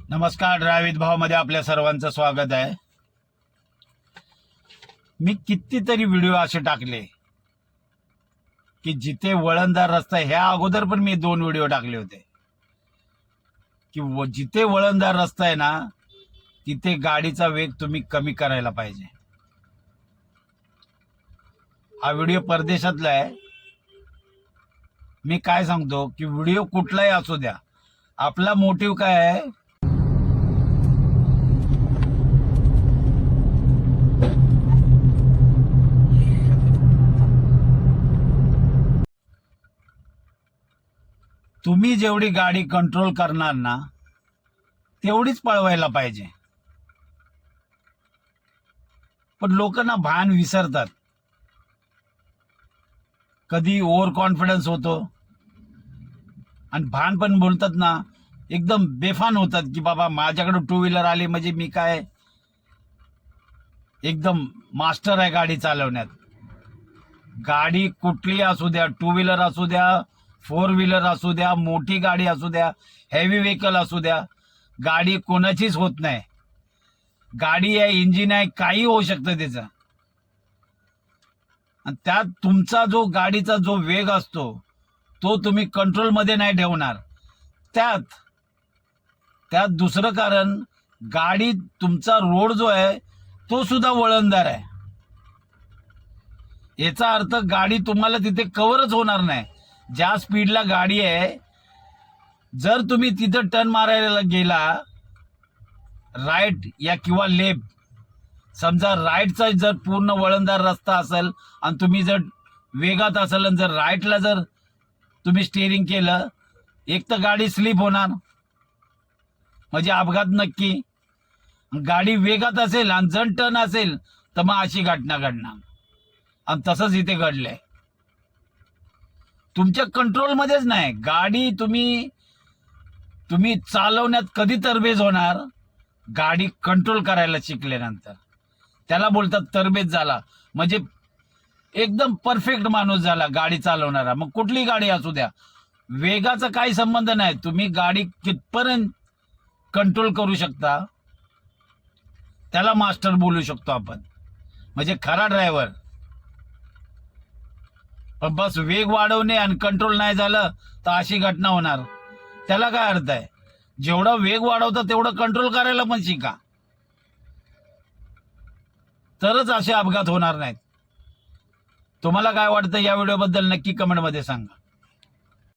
नमस्कार. ड्रायव्हित भाव मध्ये आपल्या सर्वांचं स्वागत आहे. मी कितीतरी व्हिडिओ असे टाकले की जिथे वळणदार रस्ता आहे, ह्या अगोदर पण मी 2 व्हिडिओ टाकले होते की जिथे वळणदार रस्ता आहे ना, तिथे गाडीचा वेग तुम्ही कमी करायला पाहिजे. हा व्हिडिओ परदेशातला आहे. मी काय सांगतो की व्हिडिओ कुठलाही असू द्या, आपला मोटिव्ह काय आहे, तुम्ही जेवढी गाडी कंट्रोल करणार ना, तेवढीच पळवायला पाहिजे. पण लोक ना भान विसरतात. कधी ओव्हर कॉन्फिडन्स होतो आणि भान पण बोलतात ना, एकदम बेफान होतात की बाबा माझ्याकडे 2 व्हीलर आली म्हणजे मी काय एकदम मास्टर आहे गाडी चालवण्यात. गाडी कुठली असू द्या, 2 व्हीलर असू द्या, 4 व्हीलर असू द्या, मोठी गाडी असू द्या, हेवी व्हेकल असू द्या, गाडी कोणाचीच होत नाही. गाडी आहे, इंजिन आहे, काही होऊ शकतं त्याचं. आणि त्यात तुमचा जो गाडीचा जो वेग असतो तो तुम्ही कंट्रोलमध्ये नाही ठेवणार. त्यात दुसरं कारण, गाडी तुमचा रोड जो आहे तो सुद्धा वळणदार आहे. याचा अर्थ गाडी तुम्हाला तिथे कव्हरच होणार नाही. ज्या स्पीडला गाडी आहे, जर तुम्ही तिथं टर्न मारायला गेला राईट या किंवा लेफ्ट, समजा राईटचा जर पूर्ण वळणदार रस्ता असेल आणि तुम्ही जर वेगात असेल आणि जर राईटला जर तुम्ही स्टिअरिंग केलं, एक तर गाडी स्लिप होणार म्हणजे अपघात नक्की. गाडी वेगात असेल आणि जर टर्न असेल तर मग अशी घटना घडणार. आणि तसंच इथे घडलंय. तुमच्या कंट्रोलमध्येच नाही गाडी. तुम्ही चालवण्यात कधी तरबेज होणार? गाडी कंट्रोल करायला शिकल्यानंतर. त्याला बोलतात तरबेज झाला, म्हणजे एकदम परफेक्ट माणूस झाला गाडी चालवणारा. मग कुठली गाडी असू द्या, वेगाचा काही संबंध नाही. तुम्ही गाडी कितपर्यंत कंट्रोल करू शकता त्याला मास्टर बोलू शकतो आपण, म्हणजे खरा ड्रायव्हर. पण बस वेग वाढवणे आणि कंट्रोल नाही झालं तर अशी घटना होणार. त्याला काय अर्थ आहे? जेवढा वेग वाढवता तेवढं कंट्रोल करायला पण शिका, तरच असे अपघात होणार नाहीत. तुम्हाला काय वाटतं या व्हिडिओबद्दल नक्की कमेंटमध्ये सांगा.